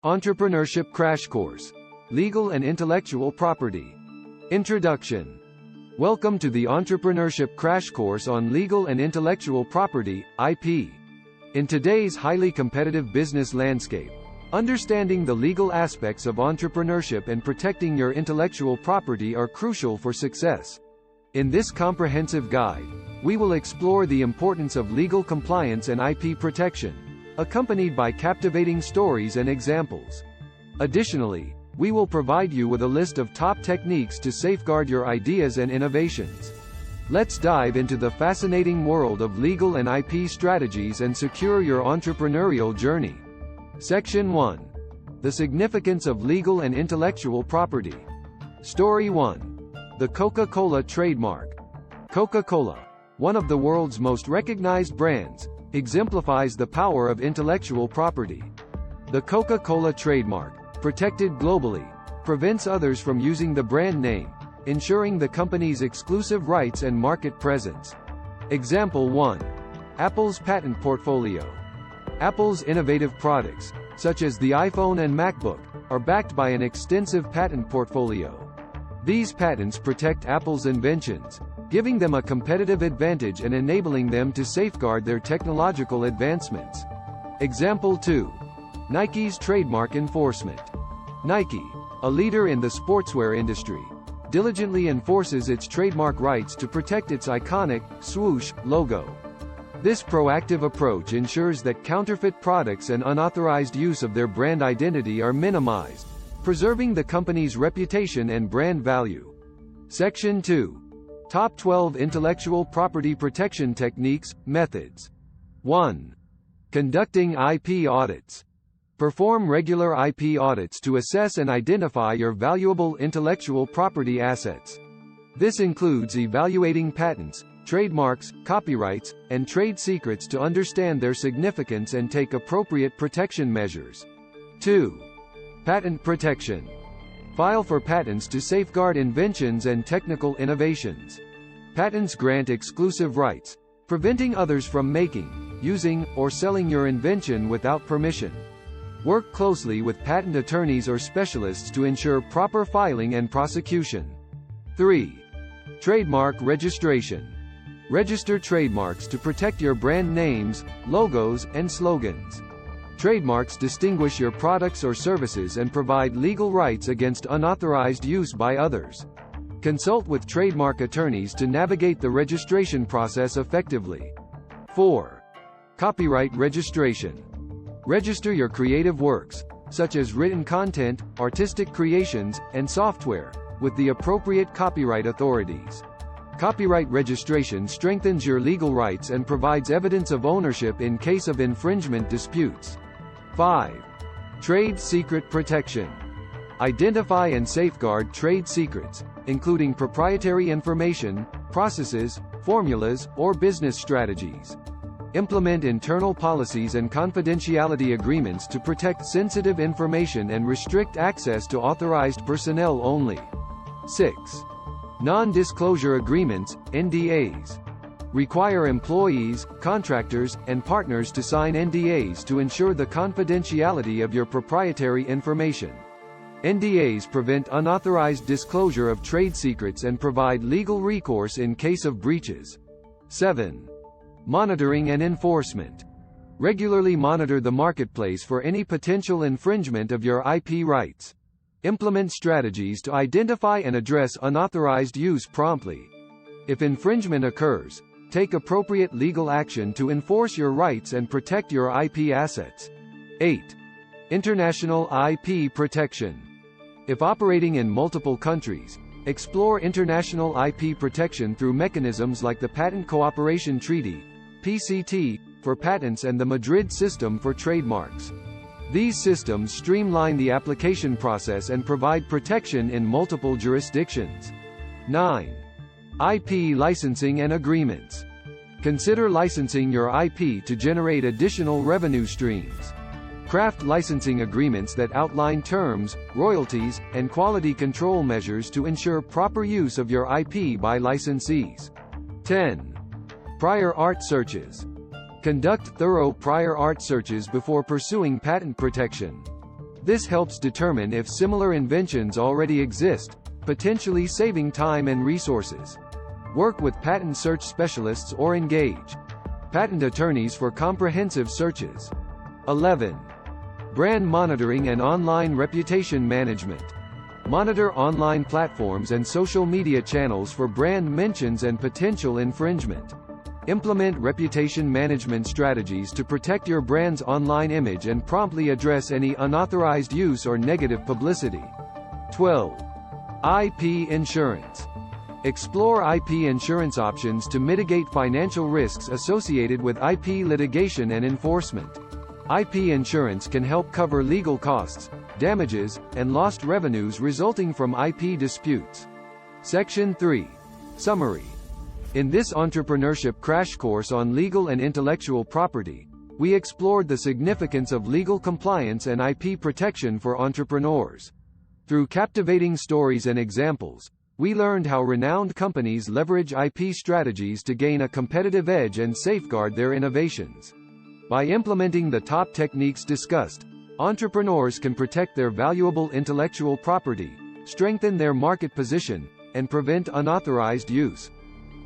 Entrepreneurship Crash Course. Legal and Intellectual Property. Introduction. Welcome to the Entrepreneurship Crash Course on Legal and Intellectual Property, IP. In today's highly competitive business landscape, understanding the legal aspects of entrepreneurship and protecting your intellectual property are crucial for success. In this comprehensive guide, we will explore the importance of legal compliance and IP protection, accompanied by captivating stories and examples. Additionally, we will provide you with a list of top techniques to safeguard your ideas and innovations. Let's dive into the fascinating world of legal and IP strategies and secure your entrepreneurial journey. Section 1. The significance of legal and intellectual property. Story 1. The Coca-Cola trademark. Coca-Cola, one of the world's most recognized brands, exemplifies the power of intellectual property. The Coca-Cola trademark, protected globally, prevents others from using the brand name, ensuring the company's exclusive rights and market presence. Example 1. Apple's patent portfolio. Apple's innovative products, such as the iPhone and MacBook, are backed by an extensive patent portfolio. These patents protect Apple's inventions, giving them a competitive advantage and enabling them to safeguard their technological advancements. Example 2. Nike's trademark enforcement. Nike, a leader in the sportswear industry, diligently enforces its trademark rights to protect its iconic swoosh logo. This proactive approach ensures that counterfeit products and unauthorized use of their brand identity are minimized, preserving the company's reputation and brand value. Section 2. Top 12 Intellectual Property Protection Techniques, Methods. 1. Conducting IP audits. Perform regular IP audits to assess and identify your valuable intellectual property assets. This includes evaluating patents, trademarks, copyrights, and trade secrets to understand their significance and take appropriate protection measures. 2. Patent protection. File for patents to safeguard inventions and technical innovations. Patents grant exclusive rights, preventing others from making, using, or selling your invention without permission. Work closely with patent attorneys or specialists to ensure proper filing and prosecution. 3. Trademark registration. Register trademarks to protect your brand names, logos, and slogans. Trademarks distinguish your products or services and provide legal rights against unauthorized use by others. Consult with trademark attorneys to navigate the registration process effectively. 4. Copyright registration. Register your creative works, such as written content, artistic creations, and software, with the appropriate copyright authorities. Copyright registration strengthens your legal rights and provides evidence of ownership in case of infringement disputes. 5. Trade secret protection. Identify and safeguard trade secrets, including proprietary information, processes, formulas, or business strategies. Implement internal policies and confidentiality agreements to protect sensitive information and restrict access to authorized personnel only. 6. Non-disclosure agreements, NDAs. Require employees, contractors, and partners to sign NDAs to ensure the confidentiality of your proprietary information. NDAs prevent unauthorized disclosure of trade secrets and provide legal recourse in case of breaches. 7. Monitoring and enforcement. Regularly monitor the marketplace for any potential infringement of your IP rights. Implement strategies to identify and address unauthorized use promptly. If infringement occurs, take appropriate legal action to enforce your rights and protect your IP assets. 8. International IP protection. If operating in multiple countries, explore international IP protection through mechanisms like the Patent Cooperation Treaty, PCT, for patents and the Madrid System for trademarks. These systems streamline the application process and provide protection in multiple jurisdictions. 9. IP licensing and agreements. Consider licensing your IP to generate additional revenue streams. Craft licensing agreements that outline terms, royalties, and quality control measures to ensure proper use of your IP by licensees. 10. Prior art searches. Conduct thorough prior art searches before pursuing patent protection. This helps determine if similar inventions already exist, potentially saving time and resources. Work with patent search specialists or engage patent attorneys for comprehensive searches. 11. Brand monitoring and online reputation management. Monitor online platforms and social media channels for brand mentions and potential infringement. Implement reputation management strategies to protect your brand's online image and promptly address any unauthorized use or negative publicity. 12. IP insurance. Explore IP insurance options to mitigate financial risks associated with IP litigation and enforcement. IP insurance can help cover legal costs, damages, and lost revenues resulting from IP disputes. Section 3. Summary. In this entrepreneurship crash course on legal and intellectual property, we explored the significance of legal compliance and IP protection for entrepreneurs. Through captivating stories and examples, we learned how renowned companies leverage IP strategies to gain a competitive edge and safeguard their innovations. By implementing the top techniques discussed, entrepreneurs can protect their valuable intellectual property, strengthen their market position, and prevent unauthorized use.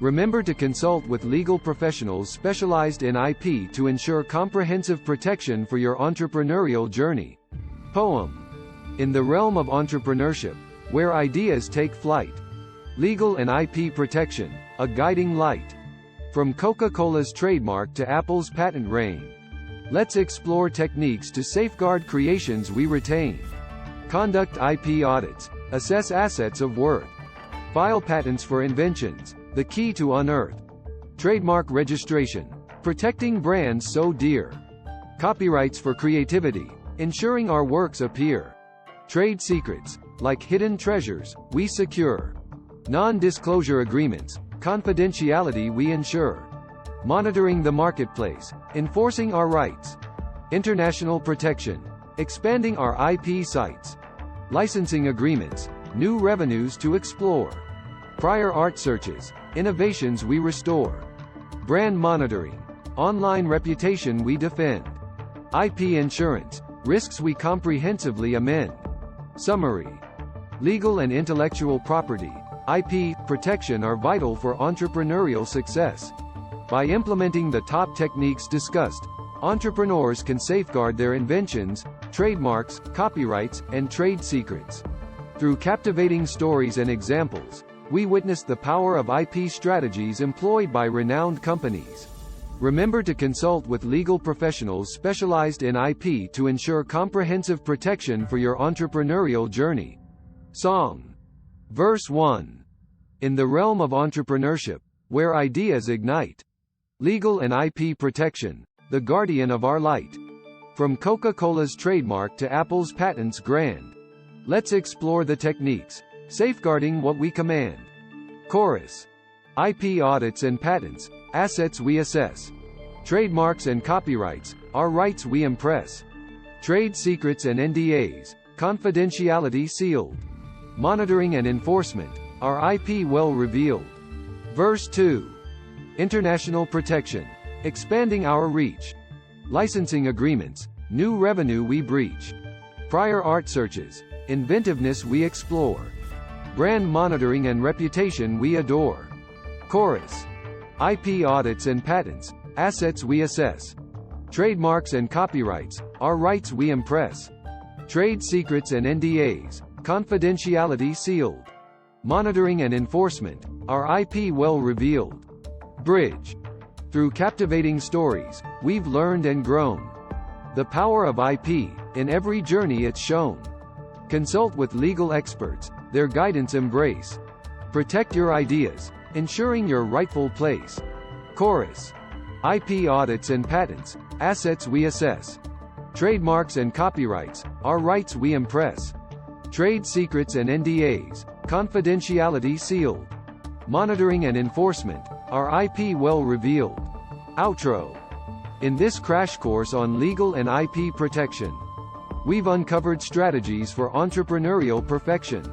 Remember to consult with legal professionals specialized in IP to ensure comprehensive protection for your entrepreneurial journey. Poem. In the realm of entrepreneurship, where ideas take flight. Legal and IP protection, a guiding light. From Coca-Cola's trademark to Apple's patent reign. Let's explore techniques to safeguard creations we retain. Conduct IP audits, assess assets of worth. File patents for inventions, the key to unearth. Trademark registration, protecting brands so dear. Copyrights for creativity, ensuring our works appear. Trade secrets, like hidden treasures, we secure. Non-disclosure agreements, confidentiality we ensure. Monitoring the marketplace, enforcing our rights. International protection, expanding our IP sites. Licensing agreements, new revenues to explore. Prior art searches, innovations we restore. Brand monitoring, online reputation we defend. IP insurance, risks we comprehensively amend. Summary. Legal and intellectual property, IP, protection are vital for entrepreneurial success. By implementing the top techniques discussed, entrepreneurs can safeguard their inventions, trademarks, copyrights, and trade secrets. Through captivating stories and examples, we witnessed the power of IP strategies employed by renowned companies. Remember to consult with legal professionals specialized in IP to ensure comprehensive protection for your entrepreneurial journey. Song. Verse 1. In the realm of entrepreneurship, where ideas ignite. Legal and IP protection, the guardian of our light. From Coca-Cola's trademark to Apple's patents grand. Let's explore the techniques, safeguarding what we command. Chorus. IP audits and patents, assets we assess. Trademarks and copyrights, our rights we impress. Trade secrets and NDAs, confidentiality sealed. Monitoring and enforcement, our IP well revealed. Verse 2. International protection, expanding our reach. Licensing agreements, new revenue we breach. Prior art searches, inventiveness we explore. Brand monitoring and reputation we adore. Chorus. IP audits and patents, assets we assess. Trademarks and copyrights, our rights we impress. Trade secrets and NDAs, confidentiality sealed. Monitoring and enforcement, our IP well revealed. Bridge. Through captivating stories, we've learned and grown. The power of IP, in every journey it's shown. Consult with legal experts, their guidance embrace. Protect your ideas, ensuring your rightful place. Chorus. IP audits and patents, assets we assess. Trademarks and copyrights, our rights we impress. Trade secrets and NDAs, confidentiality sealed. Monitoring and enforcement, our IP well revealed. Outro. In this crash course on legal and IP protection, we've uncovered strategies for entrepreneurial perfection.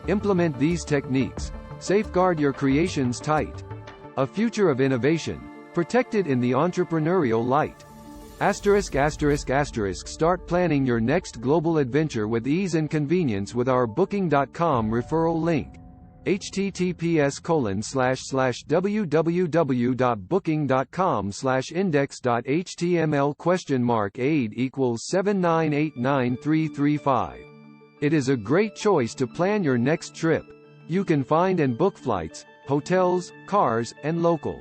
Implement these techniques, safeguard your creations tight. A future of innovation, protected in the entrepreneurial light. Start planning your next global adventure with ease and convenience with our Booking.com referral link. https://www.booking.com/index.html?aid equals 79893335. It is a great choice to plan your next trip. You can find and book flights, hotels, cars, and local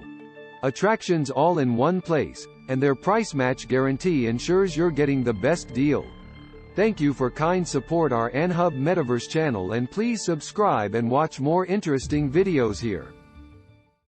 attractions all in one place, and their price match guarantee ensures you're getting the best deal. Thank you for kind support our AnHub Metaverse channel, and please subscribe and watch more interesting videos here.